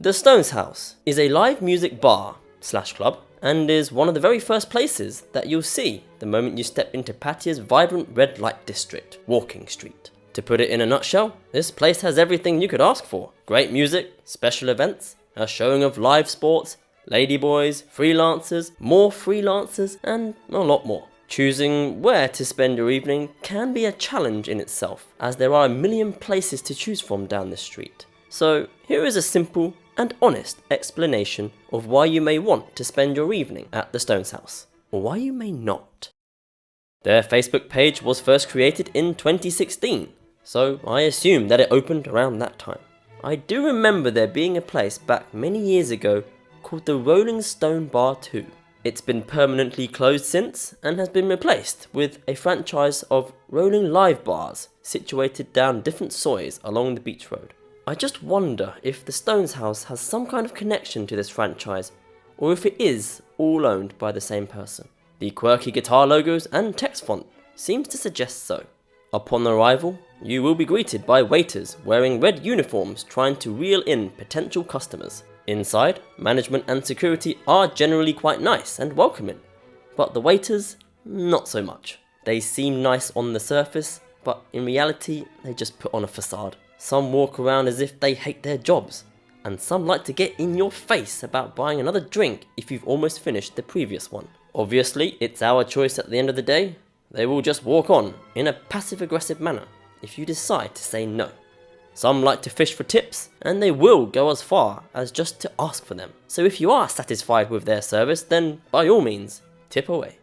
The Stones House is a live music bar / club and is one of the very first places that you'll see the moment you step into Pattaya's vibrant red light district, Walking Street. To put it in a nutshell, this place has everything you could ask for. Great music, special events, a showing of live sports, Ladyboys, freelancers, more freelancers, and a lot more. Choosing where to spend your evening can be a challenge in itself, as there are a million places to choose from down this street. So here is a simple and honest explanation of why you may want to spend your evening at the Stones House, or why you may not. Their Facebook page was first created in 2016, so I assume that it opened around that time. I do remember there being a place back many years ago called the Rolling Stone Bar 2. It's been permanently closed since and has been replaced with a franchise of rolling live bars situated down different sois along the beach road. I just wonder if the Stones House has some kind of connection to this franchise, or if it is all owned by the same person. The quirky guitar logos and text font seems to suggest so. Upon arrival, you will be greeted by waiters wearing red uniforms trying to reel in potential customers. Inside, management and security are generally quite nice and welcoming, but the waiters, not so much. They seem nice on the surface, but in reality, they just put on a facade. Some walk around as if they hate their jobs, and some like to get in your face about buying another drink if you've almost finished the previous one. Obviously, it's our choice at the end of the day. They will just walk on in a passive-aggressive manner if you decide to say no. Some like to fish for tips, and they will go as far as just to ask for them. So if you are satisfied with their service, then by all means, tip away.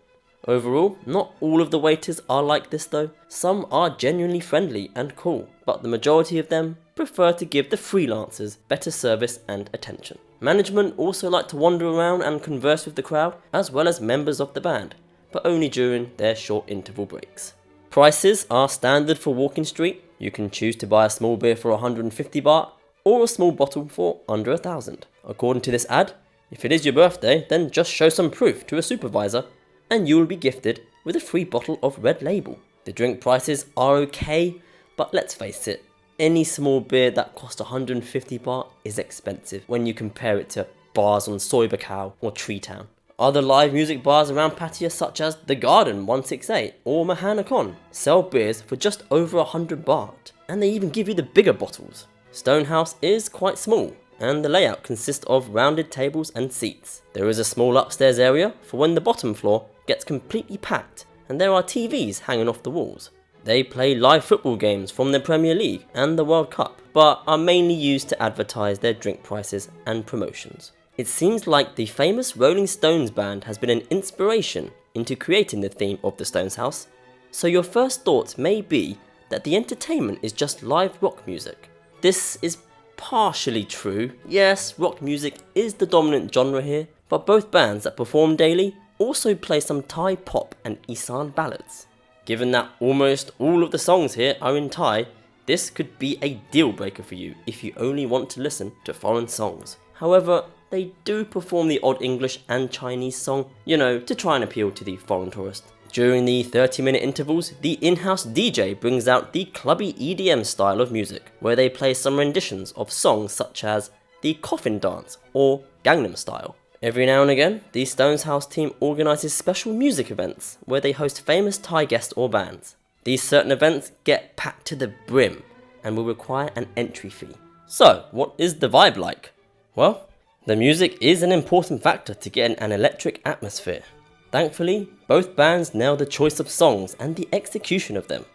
Overall, not all of the waiters are like this though. Some are genuinely friendly and cool, but the majority of them prefer to give the freelancers better service and attention. Management also like to wander around and converse with the crowd, as well as members of the band, but only during their short interval breaks. Prices are standard for Walking Street. You can choose to buy a small beer for 150 baht, or a small bottle for under 1,000. According to this ad, if it is your birthday, then just show some proof to a supervisor, and you will be gifted with a free bottle of Red Label. The drink prices are okay, but let's face it, any small beer that costs 150 baht is expensive when you compare it to bars on Soi Buakhao or Tree Town. Other live music bars around Pattaya, such as The Garden 168 or Mahanakhon, sell beers for just over 100 baht, and they even give you the bigger bottles. Stonehouse is quite small, and the layout consists of rounded tables and seats. There is a small upstairs area for when the bottom floor gets completely packed, and there are TVs hanging off the walls. They play live football games from the Premier League and the World Cup, but are mainly used to advertise their drink prices and promotions. It seems like the famous Rolling Stones band has been an inspiration into creating the theme of the Stones House, so your first thoughts may be that the entertainment is just live rock music. This is partially true. Yes, rock music is the dominant genre here, but both bands that perform daily also play some Thai pop and Isan ballads. Given that almost all of the songs here are in Thai, this could be a deal breaker for you if you only want to listen to foreign songs. However, they do perform the odd English and Chinese song, to try and appeal to the foreign tourist. During the 30-minute intervals, the in-house DJ brings out the clubby EDM style of music, where they play some renditions of songs such as the Coffin Dance or Gangnam Style. Every now and again, the Stones House team organises special music events where they host famous Thai guests or bands. These certain events get packed to the brim and will require an entry fee. So, what is the vibe like? Well, the music is an important factor to get an electric atmosphere. Thankfully, both bands nail the choice of songs and the execution of them.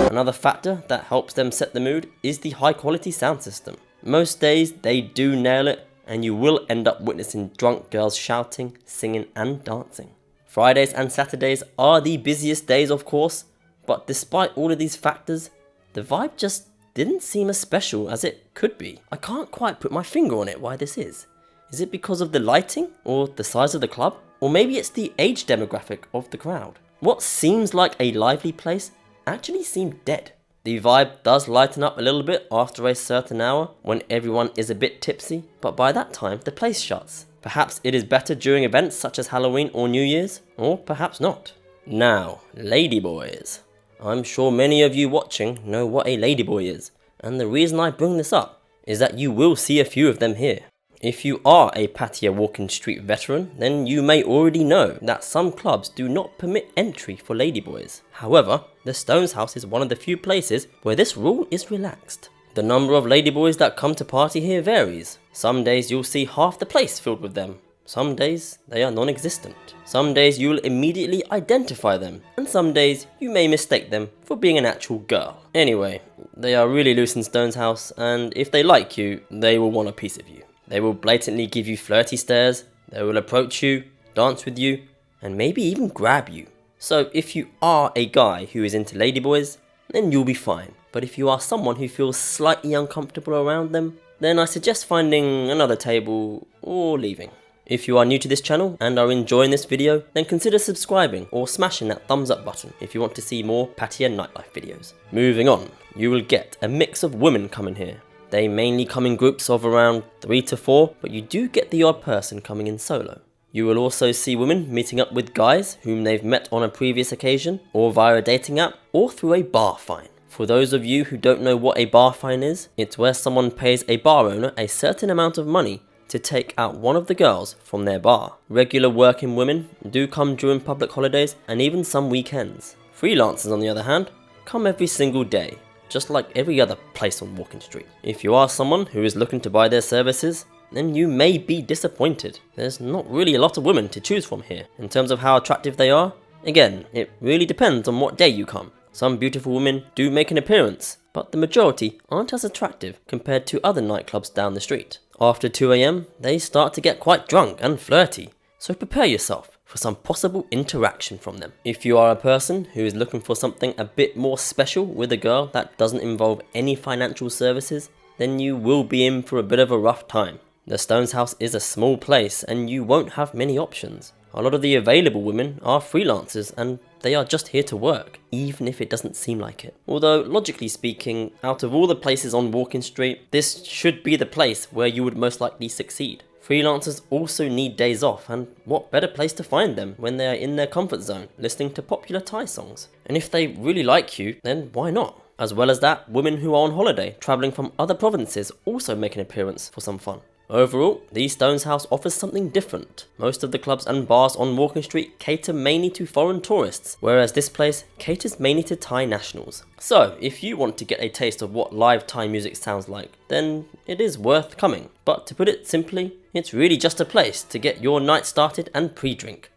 Another factor that helps them set the mood is the high quality sound system. Most days they do nail it, and you will end up witnessing drunk girls shouting, singing and dancing. Fridays and Saturdays are the busiest days of course, but despite all of these factors, the vibe just didn't seem as special as it could be. I can't quite put my finger on it why this is. Is it because of the lighting or the size of the club? Or maybe it's the age demographic of the crowd. What seems like a lively place actually seemed dead. The vibe does lighten up a little bit after a certain hour when everyone is a bit tipsy, but by that time the place shuts. Perhaps it is better during events such as Halloween or New Year's, or perhaps not. Now, Ladyboys. I'm sure many of you watching know what a Ladyboy is, and the reason I bring this up is that you will see a few of them here. If you are a Pattaya walking street veteran, then you may already know that some clubs do not permit entry for ladyboys. However, the Stones House is one of the few places where this rule is relaxed. The number of ladyboys that come to party here varies. Some days you'll see half the place filled with them. Some days they are non-existent. Some days you'll immediately identify them, and some days you may mistake them for being an actual girl. Anyway, they are really loose in Stones House, and if they like you, they will want a piece of you. They will blatantly give you flirty stares, they will approach you, dance with you, and maybe even grab you. So if you are a guy who is into ladyboys, then you'll be fine. But if you are someone who feels slightly uncomfortable around them, then I suggest finding another table or leaving. If you are new to this channel and are enjoying this video, then consider subscribing or smashing that thumbs up button if you want to see more Pattaya Nightlife videos. Moving on, you will get a mix of women coming here. They mainly come in groups of around 3 to 4, but you do get the odd person coming in solo. You will also see women meeting up with guys whom they've met on a previous occasion, or via a dating app, or through a bar fine. For those of you who don't know what a bar fine is, it's where someone pays a bar owner a certain amount of money to take out one of the girls from their bar. Regular working women do come during public holidays and even some weekends. Freelancers, on the other hand, come every single day, just like every other place on Walking Street. If you are someone who is looking to buy their services, then you may be disappointed. There's not really a lot of women to choose from here. In terms of how attractive they are, again, it really depends on what day you come. Some beautiful women do make an appearance, but the majority aren't as attractive compared to other nightclubs down the street. After 2 AM, they start to get quite drunk and flirty, so prepare yourself for some possible interaction from them. If you are a person who is looking for something a bit more special with a girl that doesn't involve any financial services, then you will be in for a bit of a rough time. The Stones House is a small place and you won't have many options. A lot of the available women are freelancers and they are just here to work, even if it doesn't seem like it. Although, logically speaking, out of all the places on Walking Street, this should be the place where you would most likely succeed. Freelancers also need days off, and what better place to find them when they are in their comfort zone, listening to popular Thai songs. And if they really like you, then why not? As well as that, women who are on holiday, travelling from other provinces also make an appearance for some fun. Overall, the Stones House offers something different. Most of the clubs and bars on Walking Street cater mainly to foreign tourists, whereas this place caters mainly to Thai nationals. So, if you want to get a taste of what live Thai music sounds like, then it is worth coming. But to put it simply, it's really just a place to get your night started and pre-drink.